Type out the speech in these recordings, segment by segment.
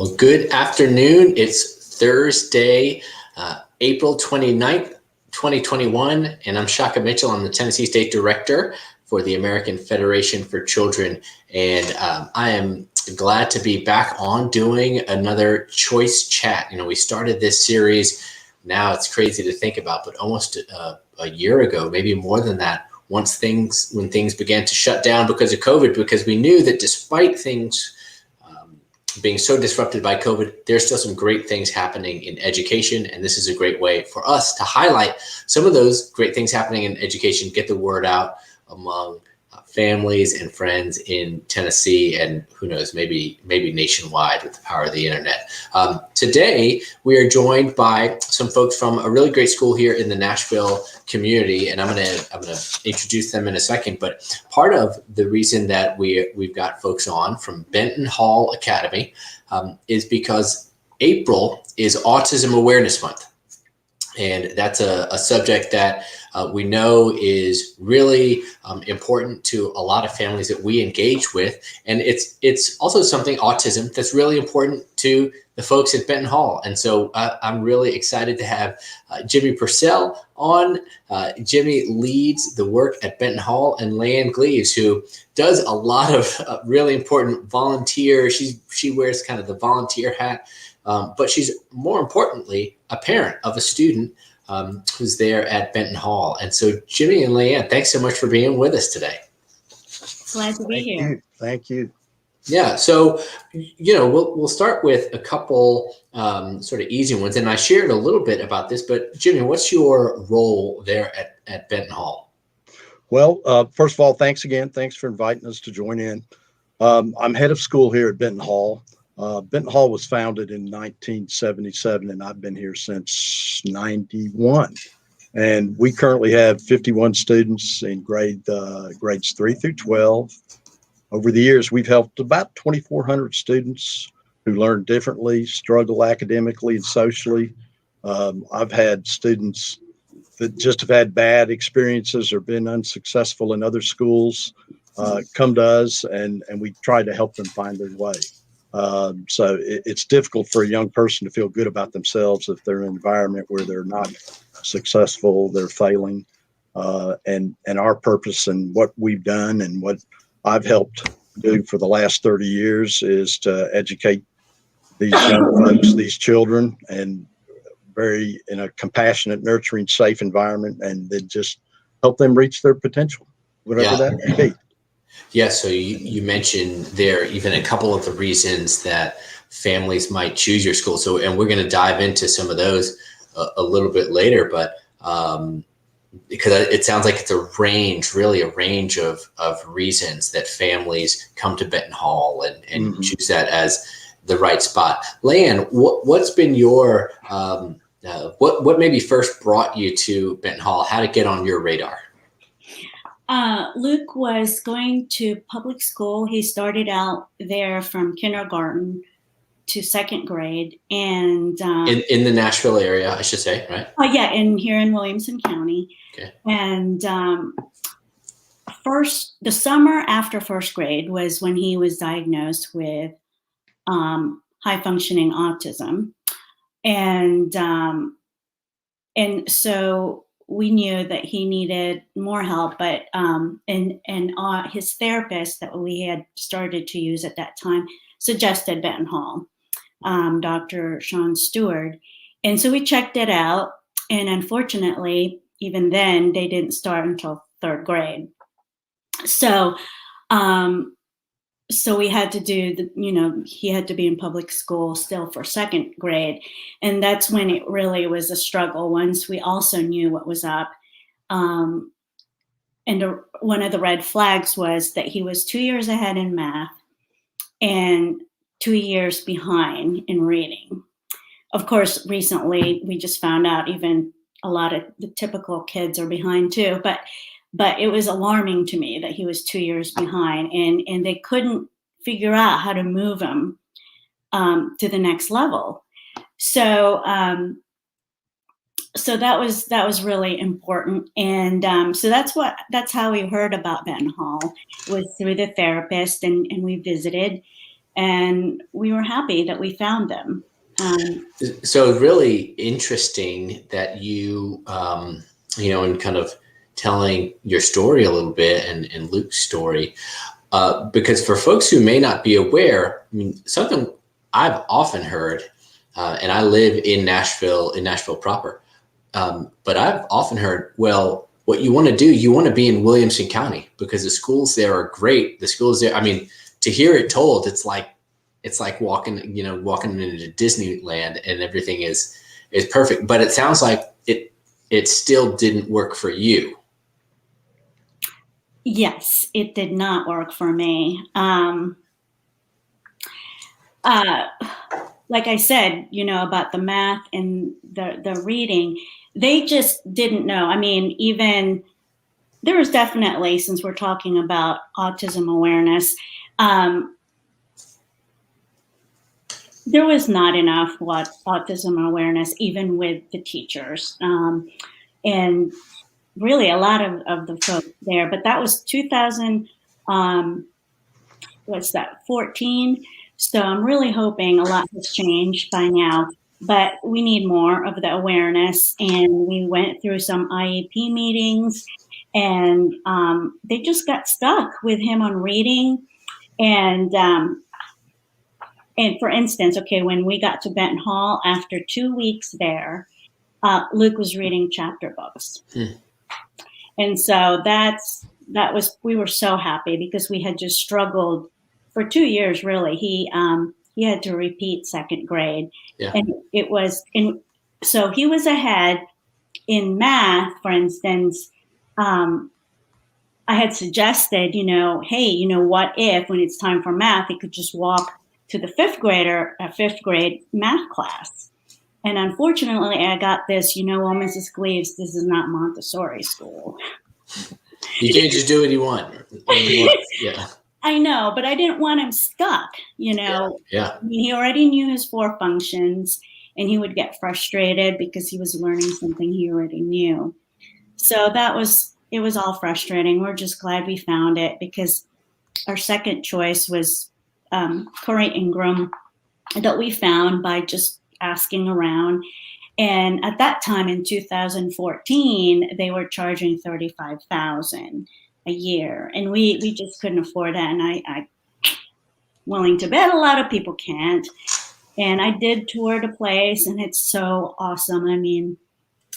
Well, good afternoon. It's Thursday, April 29th, 2021, and I'm Shaka Mitchell. I'm the Tennessee State Director for the American Federation for Children, and I am glad to be back on doing another Choice Chat. You know, we started this series, now it's crazy to think about, but almost a year ago, maybe more than that, when things began to shut down because of COVID, because we knew that despite things being so disrupted by COVID, there's still some great things happening in education. And this is a great way for us to highlight some of those great things happening in education, get the word out among families and friends in Tennessee, and who knows, maybe nationwide with the power of the internet. Today, we are joined by some folks from a really great school here in the Nashville community, and I'm gonna introduce them in a second. But part of the reason that we've got folks on from Benton Hall Academy is because April is Autism Awareness Month. And that's a subject that we know is really important to a lot of families that we engage with. And it's also something, autism, that's really important to the folks at Benton Hall. And so I'm really excited to have James Purcell on. Jimmy leads the work at Benton Hall, and Lei Ann Gleaves, who does a lot of really important volunteer. She wears kind of the volunteer hat. But she's more importantly a parent of a student who's there at Benton Hall. And so Jimmy and Lei Ann, thanks so much for being with us today. Glad to be here. Thank you. Yeah, so we'll start with a couple sort of easy ones, and I shared a little bit about this. But Jimmy, what's your role there at Benton Hall? Well, first of all, thanks again. Thanks for inviting us to join in. I'm head of school here at Benton Hall. Benton Hall was founded in 1977, and I've been here since 91. And we currently have 51 students in grades 3 through 12. Over the years, we've helped about 2,400 students who learn differently, struggle academically and socially. I've had students that just have had bad experiences or been unsuccessful in other schools come to us, and we try to help them find their way. So it's difficult for a young person to feel good about themselves if they're in an environment where they're not successful, they're failing. And our purpose and what we've done and what I've helped do for the last 30 years is to educate these young folks, these children, and in a compassionate, nurturing, safe environment, and then just help them reach their potential, whatever that may be. Yeah, so you mentioned there even a couple of the reasons that families might choose your school. So, and we're going to dive into some of those a little bit later, but because it sounds like it's a range of reasons that families come to Benton Hall and choose that as the right spot. Lei Ann, what's been your, what maybe first brought you to Benton Hall? How to get on your radar? Luke was going to public school. He started out there from kindergarten to second grade, and in the Nashville area, I should say, right? Oh yeah, here in Williamson County. Okay. And the summer after first grade was when he was diagnosed with high functioning autism, and so we knew that he needed more help, but his therapist that we had started to use at that time suggested Benton Hall, Dr. Sean Stewart. And so we checked it out. And unfortunately, even then, they didn't start until third grade. So we had to do he had to be in public school still for second grade. And that's when it really was a struggle once we also knew what was up. And one of the red flags was that he was 2 years ahead in math and 2 years behind in reading. Of course, recently we just found out even a lot of the typical kids are behind too, but it was alarming to me that he was 2 years behind, and they couldn't figure out how to move him to the next level. So that was really important, and so that's how we heard about Benton Hall, was through the therapist, and we visited, and we were happy that we found them. So really interesting that you, and kind of telling your story a little bit and Luke's story, because for folks who may not be aware, I mean, something I've often heard, and I live in Nashville proper, but I've often heard, well, what you want to do, you want to be in Williamson County because the schools there are great. The schools there, I mean, to hear it told, it's like walking into Disneyland and everything is perfect. But it sounds like it still didn't work for you. Yes, it did not work for me. Like I said, about the math and the reading, they just didn't know. I mean, even there was definitely, since we're talking about autism awareness, there was not enough autism awareness, even with the teachers. And really a lot of the folks there, but that was 2014. So I'm really hoping a lot has changed by now, but we need more of the awareness. And we went through some IEP meetings, and they just got stuck with him on reading. And for instance, okay, when we got to Benton Hall, after 2 weeks there, Luke was reading chapter books. And so we were so happy because we had just struggled for 2 years, really. He had to repeat second grade. Yeah. And so he was ahead in math, for instance. I had suggested, hey, what if when it's time for math, he could just walk to the fifth grade math class. And unfortunately, I got this, well, Mrs. Gleaves, this is not Montessori school. You can't just do what you want. Yeah. I know, but I didn't want him stuck, Yeah. I mean, he already knew his 4 functions, and he would get frustrated because he was learning something he already knew. So it was all frustrating. We're just glad we found it, because our second choice was Corey Ingram, that we found by just asking around. And at that time in 2014, they were charging $35,000 a year, and we just couldn't afford that. And I willing to bet a lot of people can't. And I did tour the place, and it's so awesome. I mean,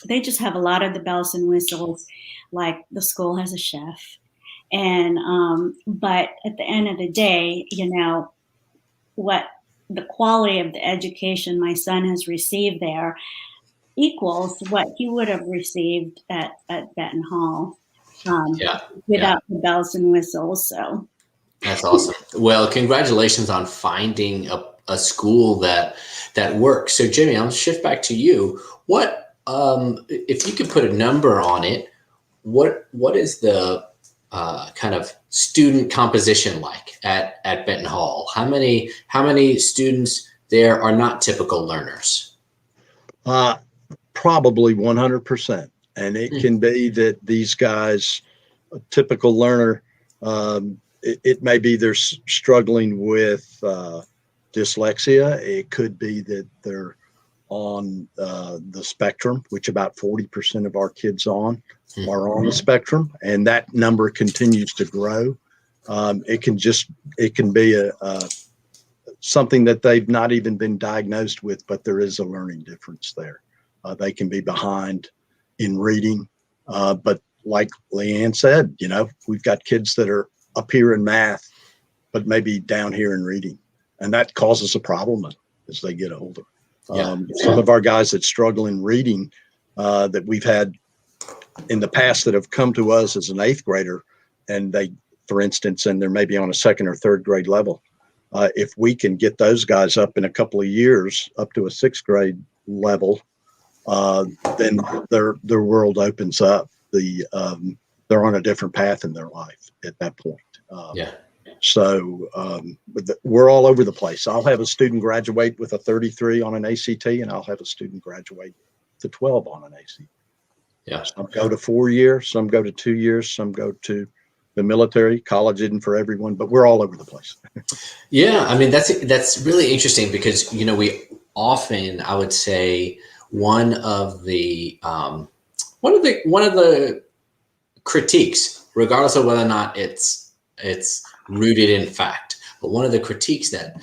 they just have a lot of the bells and whistles, like the school has a chef. And but at the end of the day, what the quality of the education my son has received there equals what he would have received at Benton Hall, without the bells and whistles. So that's awesome. Well, congratulations on finding a school that works. So Jimmy, I'll shift back to you. What, if you could put a number on it, what is the kind of student composition like at Benton Hall? How many students there are not typical learners? Probably 100%. And it can be that these guys, a typical learner, it may be they're struggling with dyslexia. It could be that they're on the spectrum, which about 40% of our kids are on the spectrum, and that number continues to grow. It can be something that they've not even been diagnosed with, but there is a learning difference there. They can be behind in reading, but like Lei Ann said, we've got kids that are up here in math, but maybe down here in reading, and that causes a problem as they get older. Some of our guys that struggle in reading that we've had in the past that have come to us as an 8th grader, and they, for instance, and they're maybe on a 2nd or 3rd grade level. If we can get those guys up in a couple of years up to a 6th grade level, then their world opens up. They're on a different path in their life at that point. So we're all over the place. I'll have a student graduate with a 33 on an ACT, and I'll have a student graduate to 12 on an ACT. Yeah. Some go to 4 years, some go to 2 years, some go to the military. College isn't for everyone, but we're all over the place. Yeah, I mean that's really interesting because we often, I would say, one of the critiques, regardless of whether or not it's rooted in fact, but one of the critiques that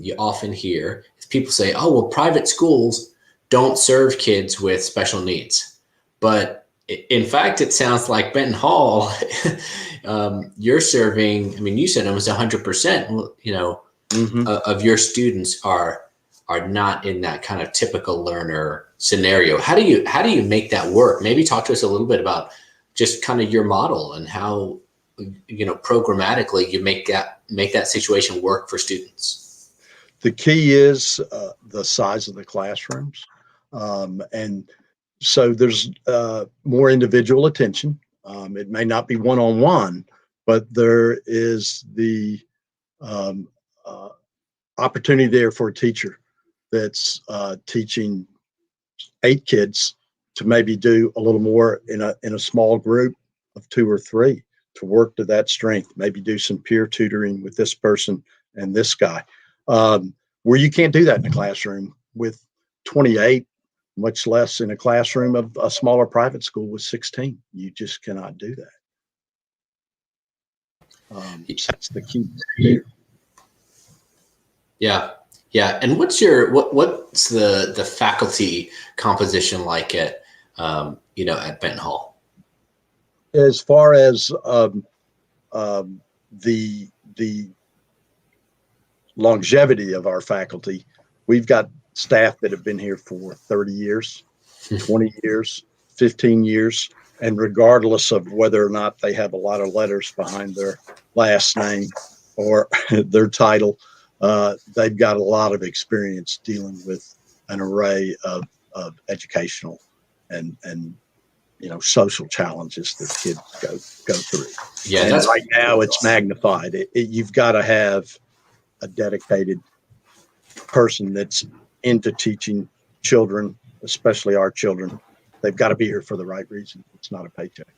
you often hear is people say, "Oh, well, private schools don't serve kids with special needs," but in fact, it sounds like Benton Hall, you're serving. I mean, you said almost 100%. Of your students are not in that kind of typical learner scenario. How do you make that work? Maybe talk to us a little bit about just kind of your model and how programmatically you make that situation work for students. The key is the size of the classrooms, and so there's more individual attention. It may not be one-on-one, but there is the opportunity there for a teacher that's teaching 8 kids to maybe do a little more in a small group of 2 or 3 to work to that strength, maybe do some peer tutoring with this person and this guy, where you can't do that in a classroom with 28, much less in a classroom of a smaller private school with 16. You just cannot do that. That's the key there. Yeah. And what's the faculty composition like at Benton Hall? As far as the longevity of our faculty, we've got staff that have been here for 30 years, 20 years, 15 years, and regardless of whether or not they have a lot of letters behind their last name or their title, they've got a lot of experience dealing with an array of educational and social challenges that kids go through. Yeah, and right now it's magnified. You've got to have a dedicated person that's into teaching children, especially our children. They've got to be here for the right reason. It's not a paycheck.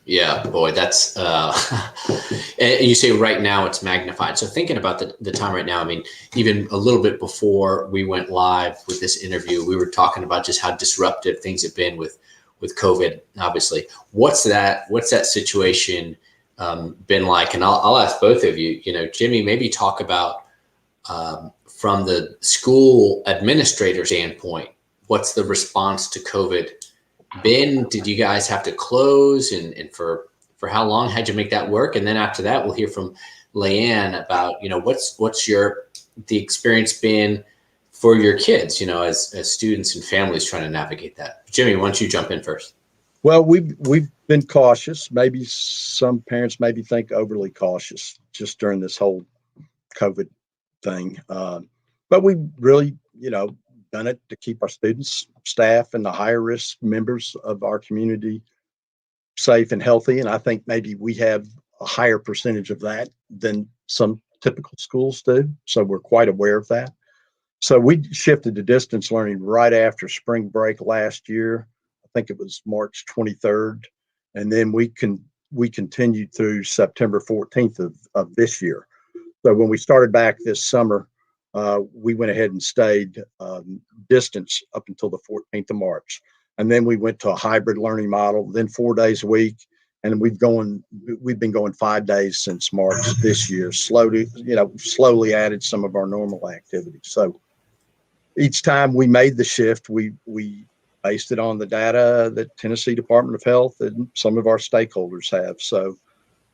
Yeah, boy, that's and you say right now it's magnified. So thinking about the time right now, I mean, even a little bit before we went live with this interview, we were talking about just how disruptive things have been with COVID, obviously. What's that situation been like? And I'll ask both of you, Jimmy, maybe talk about from the school administrator standpoint, what's the response to COVID been? Did you guys have to close, and for how long had you make that work? And then after that, we'll hear from Lei Ann about, what's the experience been for your kids, as students and families trying to navigate that. Jimmy, why don't you jump in first? Well, we've been cautious. Maybe some parents maybe think overly cautious just during this whole COVID thing. But we really, done it to keep our students, staff, and the higher risk members of our community safe and healthy. And I think maybe we have a higher percentage of that than some typical schools do. So we're quite aware of that. So we shifted to distance learning right after spring break last year. I think it was March 23rd. And then we continued through September 14th of this year. So when we started back this summer, we went ahead and stayed distance up until the 14th of March. And then we went to a hybrid learning model, then 4 days a week. And we've been going 5 days since March this year, slowly added some of our normal activities. So each time we made the shift, we based it on the data that Tennessee Department of Health and some of our stakeholders have. So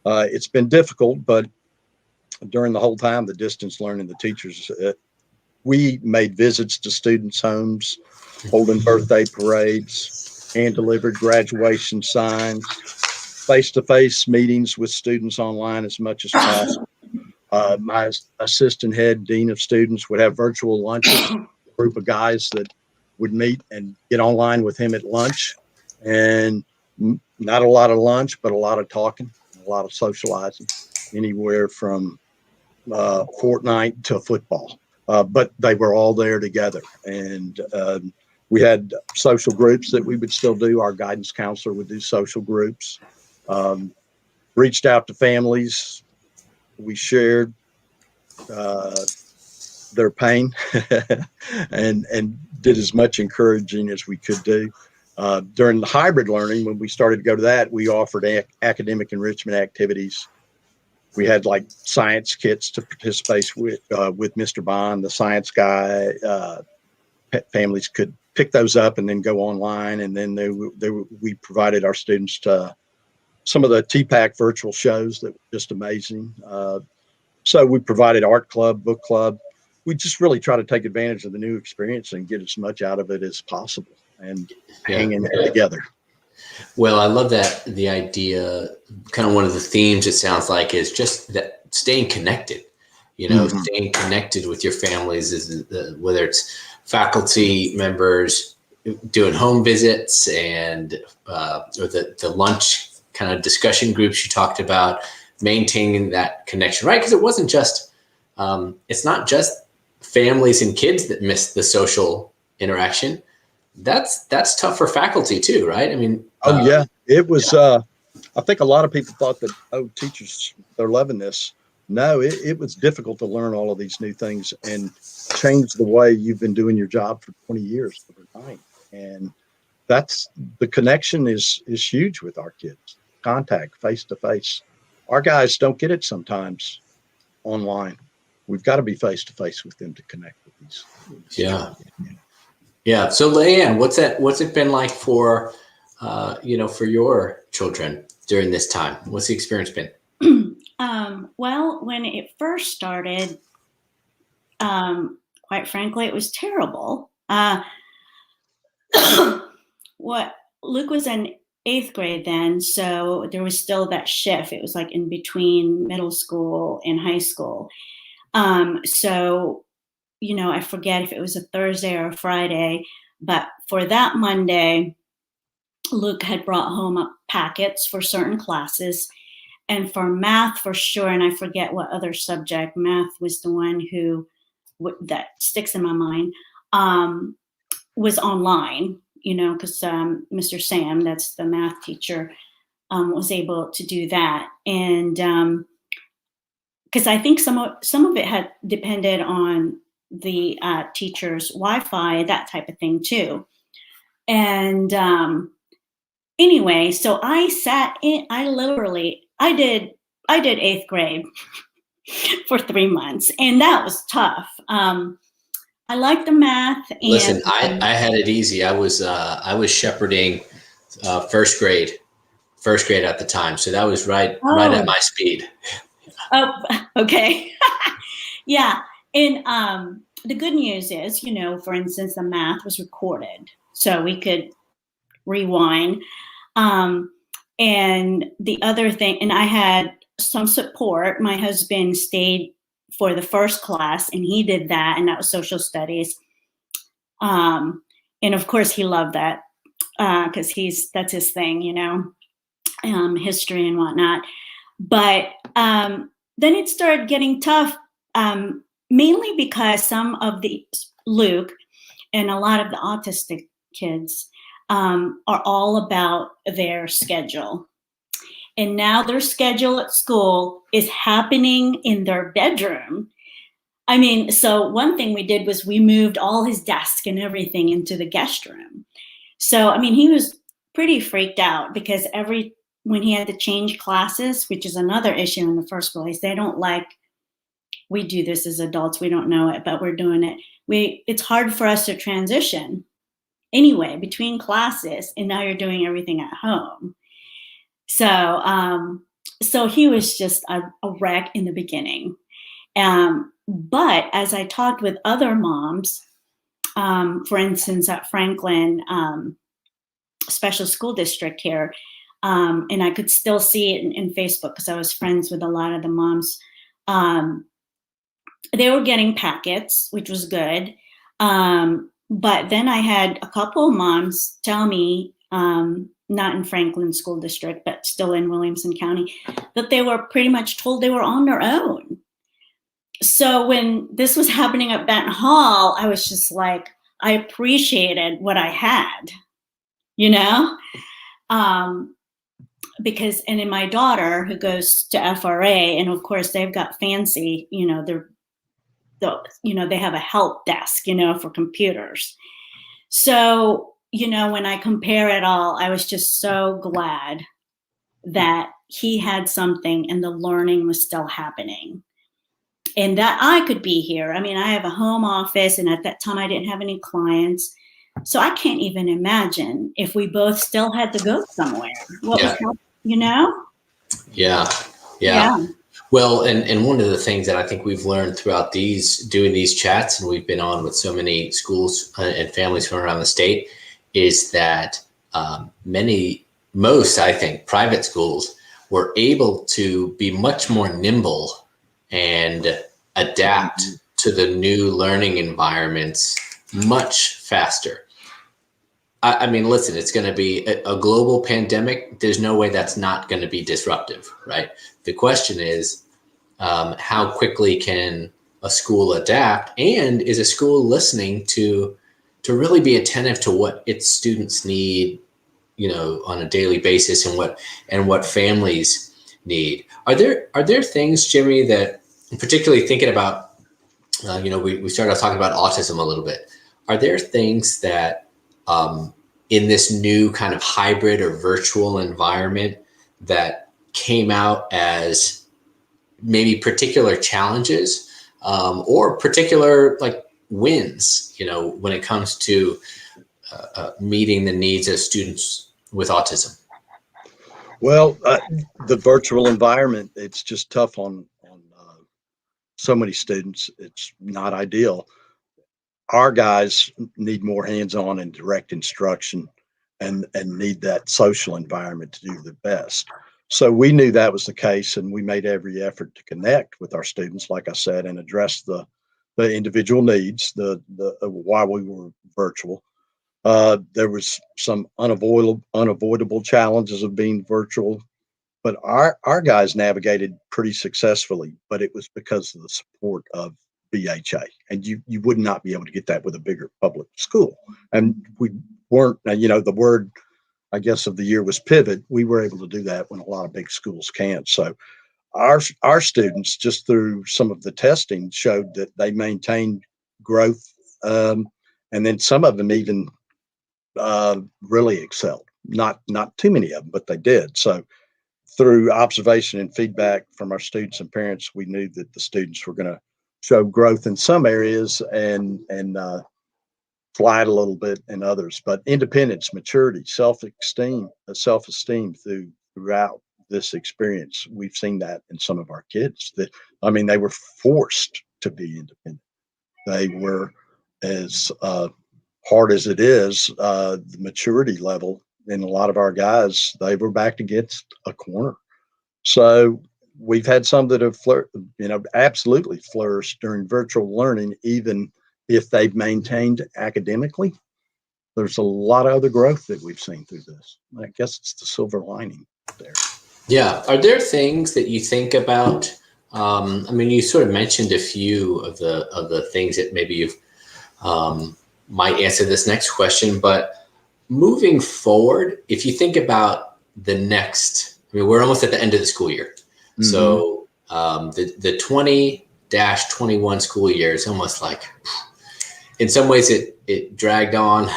it's been difficult, but during the whole time, the distance learning, the teachers, we made visits to students' homes, holding birthday parades, hand-delivered graduation signs, face-to-face meetings with students online as much as possible. My assistant head dean of students would have virtual lunches, a group of guys that would meet and get online with him at lunch. And not a lot of lunch, but a lot of talking, a lot of socializing, anywhere from Fortnite to football. But they were all there together. And we had social groups that we would still do. Our guidance counselor would do social groups. reached out to families. We shared their pain and did as much encouraging as we could do. During the hybrid learning, when we started to go to that, we offered academic enrichment activities. We had like science kits to participate with Mr. Bond, the science guy. Families could pick those up and then go online. And then we provided our students to some of the TPAC virtual shows that were just amazing. So we provided art club, book club. We just really try to take advantage of the new experience and get as much out of it as possible and hanging it together. Well, I love that. The idea, kind of one of the themes it sounds like, is just that staying connected, staying connected with your families, is whether it's faculty members doing home visits and or the lunch kind of discussion groups you talked about, maintaining that connection, right? Because it wasn't just, it's not just families and kids that miss the social interaction. That's tough for faculty too, right? I mean, yeah, it was. I think a lot of people thought that, teachers, they're loving this. No, it was difficult to learn all of these new things and change the way you've been doing your job for 20 years over time. And that's the connection is huge with our kids. Contact, face to face. Our guys don't get it sometimes online. We've got to be face to face with them to connect with these. Yeah. So Lei Ann, what's it been like for, for your children during this time? What's the experience been? Well, when it first started, quite frankly, it was terrible. Luke was in 8th grade then, so there was still that shift. It was like in between middle school and high school. So, I forget if it was a Thursday or a Friday, but for that Monday, Luke had brought home packets for certain classes. And for math, for sure, and I forget what other subject, math was the one that sticks in my mind, was online, because Mr. Sam, that's the math teacher, was able to do that. And because I think some of it had depended on the teacher's Wi-Fi, that type of thing too. And anyway, so I did 8th grade for 3 months, and that was tough. I liked the math. And, listen, I had it easy. I was shepherding first grade at the time, so that was right at my speed. Oh, okay. Yeah, and the good news is, for instance, the math was recorded, so we could rewind. And the other thing, and I had some support. My husband stayed for the first class, and he did that, and that was social studies. And of course, he loved that because that's his thing, history and whatnot. But then it started getting tough, mainly because some of Luke and a lot of the autistic kids are all about their schedule. And now their schedule at school is happening in their bedroom. I mean, so one thing we did was we moved all his desk and everything into the guest room. So, I mean, he was pretty freaked out because when he had to change classes, which is another issue in the first place, they don't like, we do this as adults, we don't know it, but we're doing it. It's hard for us to transition anyway between classes, and now you're doing everything at home. So he was just a wreck in the beginning. But as I talked with other moms, for instance, at Franklin Special School District here, and I could still see it in Facebook because I was friends with a lot of the moms, they were getting packets, which was good. But then I had a couple of moms tell me, not in Franklin School District, but still in Williamson County, that they were pretty much told they were on their own. So when this was happening at Benton Hall, I was just like, I appreciated what I had, because, and in my daughter who goes to FRA, and of course they've got fancy, they have a help desk, for computers. So, when I compare it all, I was just so glad that he had something and the learning was still happening and that I could be here. I mean, I have a home office, and at that time I didn't have any clients. So I can't even imagine if we both still had to go somewhere. What was that, Yeah. Well, and one of the things that I think we've learned throughout doing these chats, and we've been on with so many schools and families from around the state, is that most, I think, private schools were able to be much more nimble and adapt to the new learning environments much faster. I mean, listen, it's going to be a global pandemic. There's no way that's not going to be disruptive, right? The question is, how quickly can a school adapt, and is a school listening to really be attentive to what its students need, on a daily basis, and what families need? Are there things, Jimmy, that, particularly thinking about, we started talking about autism a little bit. Are there things that in this new kind of hybrid or virtual environment that came out as maybe particular challenges or particular wins, when it comes to meeting the needs of students with autism? Well, the virtual environment, it's just tough on so many students. It's not ideal. Our guys need more hands-on and direct instruction and need that social environment to do the best. So we knew that was the case, and we made every effort to connect with our students, like I said, and address the individual needs, the why we were virtual. There was some unavoidable challenges of being virtual, but our guys navigated pretty successfully, but it was because of the support of BHA, and you would not be able to get that with a bigger public school. And we weren't, the word, I guess, of the year was pivot. We were able to do that when a lot of big schools can't. So our students, just through some of the testing, showed that they maintained growth, and then some of them even really excelled. Not too many of them, but they did. So through observation and feedback from our students and parents, we knew that the students were going to show growth in some areas and slide a little bit in others. But independence, maturity, self-esteem throughout this experience, we've seen that in some of our kids. They were forced to be independent. They were, as hard as it is, the maturity level in a lot of our guys, they were backed against a corner. So we've had some that have absolutely flourished during virtual learning, even if they've maintained academically. There's a lot of other growth that we've seen through this. I guess it's the silver lining there. Yeah. Are there things that you think about? You sort of mentioned a few of the things that maybe you've might answer this next question, but moving forward, if you think about the next, we're almost at the end of the school year. Mm-hmm. So the 20-21 school year is almost like, in some ways it dragged on.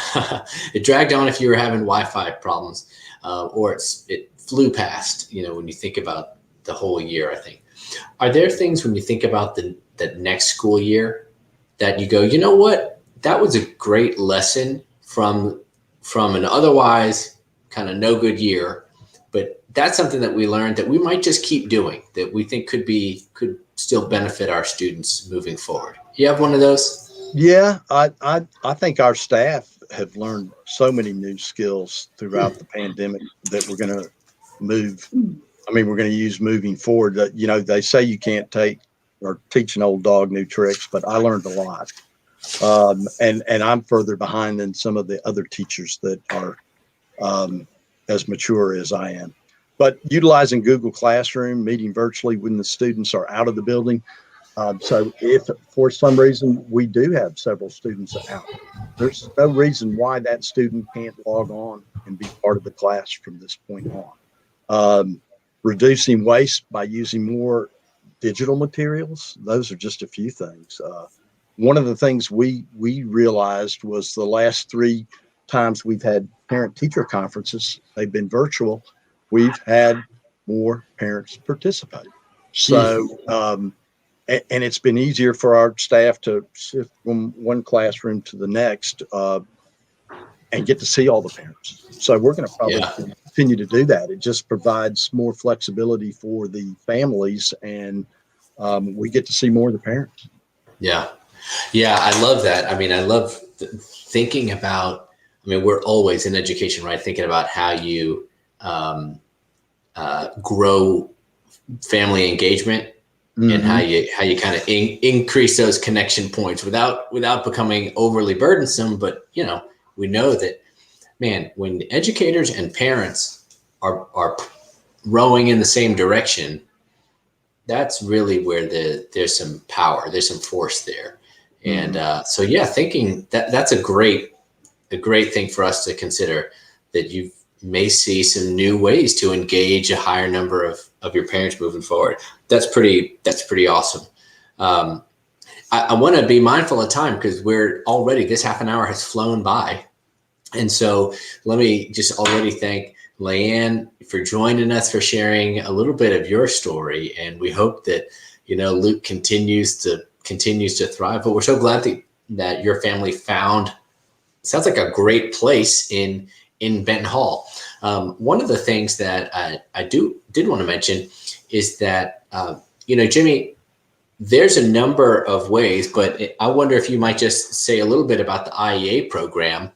It dragged on if you were having Wi-Fi problems, or it flew past, when you think about the whole year, I think. Are there things when you think about the next school year that you go, you know what? That was a great lesson from an otherwise kind of no good year, but that's something that we learned that we might just keep doing, that we think could still benefit our students moving forward. You have one of those? Yeah, I think our staff have learned so many new skills throughout the pandemic that we're going to we're going to use moving forward. That, they say you can't teach an old dog new tricks, but I learned a lot. And I'm further behind than some of the other teachers that are as mature as I am. But utilizing Google Classroom, meeting virtually when the students are out of the building. So if for some reason we do have several students out, there's no reason why that student can't log on and be part of the class from this point on. reducing waste by using more digital materials. Those are just a few things. One of the things we realized was the last 3 times we've had parent-teacher conferences, they've been virtual, we've had more parents participate. So, and it's been easier for our staff to shift from one classroom to the next and get to see all the parents. So we're going to probably continue to do that. It just provides more flexibility for the families, and we get to see more of the parents. Yeah. Yeah. I love that. I mean, I love thinking about, I mean, we're always in education, right? Thinking about how you grow family engagement and how you kind of increase those connection points without becoming overly burdensome. But, you know, we know that, man, when educators and parents are rowing in the same direction, that's really where there's some power, there's some force there. And so, yeah, thinking that's a great thing for us to consider, that you may see some new ways to engage a higher number of your parents moving forward. That's pretty awesome. I want to be mindful of time because this half an hour has flown by. And so let me just already thank Lei Ann for joining us, for sharing a little bit of your story. And we hope that, you know, Luke continues to thrive, but we're so glad that your family found, sounds like a great place in Benton Hall. One of the things that I did want to mention is that, you know, Jimmy, there's a number of ways, but I wonder if you might just say a little bit about the IEA program,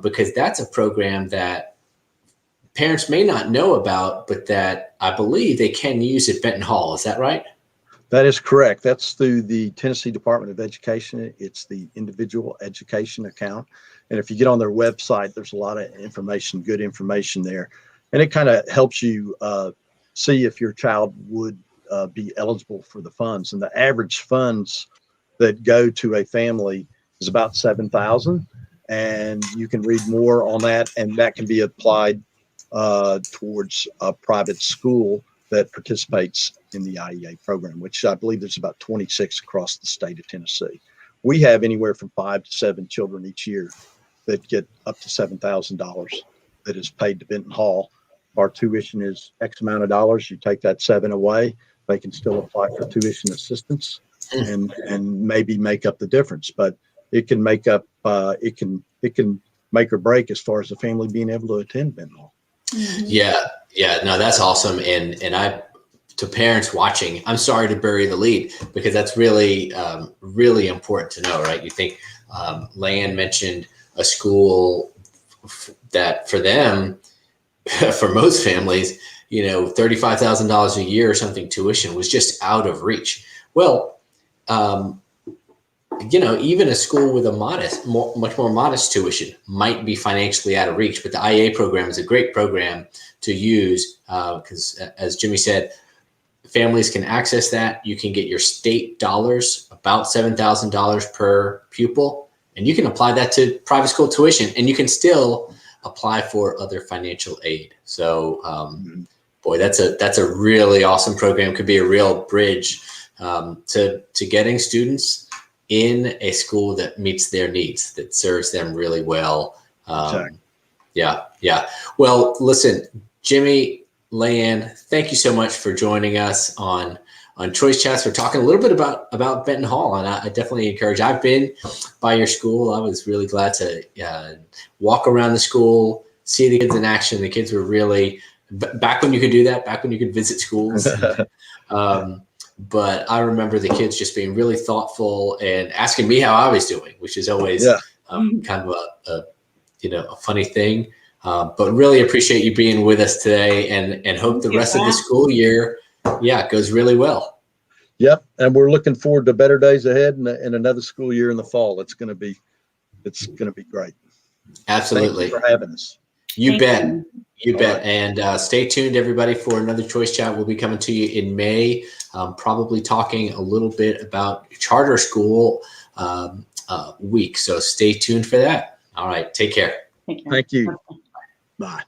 because that's a program that parents may not know about, but that I believe they can use at Benton Hall. Is that right? That is correct. That's through the Tennessee Department of Education. It's the Individual Education Account. And if you get on their website, there's a lot of information, good information there. And it kind of helps you see if your child would be eligible for the funds. And the average funds that go to a family is about $7,000. And you can read more on that. And that can be applied towards a private school that participates in the IEA program, which I believe there's about 26 across the state of Tennessee. We have anywhere from 5 to 7 children each year that get up to $7,000 that is paid to Benton Hall. Our tuition is X amount of dollars. You take that 7 away, they can still apply for tuition assistance and maybe make up the difference. But it can make up, it can make or break as far as the family being able to attend Benton Hall. Yeah, no, that's awesome. And to parents watching, I'm sorry to bury the lead, because that's really, really important to know, right? You think Lei Ann mentioned a school that for them, for most families, you know, $35,000 a year or something tuition was just out of reach. Well, you know, even a school with a much more modest tuition might be financially out of reach, but the IEA program is a great program to use because, as Jimmy said, families can access that. You can get your state dollars, about $7,000 per pupil, and you can apply that to private school tuition, and you can still apply for other financial aid. So, boy, that's a really awesome program. Could be a real bridge to getting students in a school that meets their needs, that serves them really well. Exactly. Yeah. Well, listen, Jimmy, Lei Ann, thank you so much for joining us on Choice Chats. We're talking a little bit about Benton Hall, and I definitely encourage. I've been by your school. I was really glad to walk around the school, see the kids in action. The kids were really, back when you could do that, back when you could visit schools. But I remember the kids just being really thoughtful and asking me how I was doing, which is always kind of a funny thing. But really appreciate you being with us today, and hope the rest of the school year, goes really well. Yep, and we're looking forward to better days ahead and another school year in the fall. It's going to be great. Absolutely. Thank you for having us. You bet. Right. And stay tuned, everybody, for another Choice Chat. We'll be coming to you in May, probably talking a little bit about charter school week. So stay tuned for that. All right. Take care. Thank you. Bye.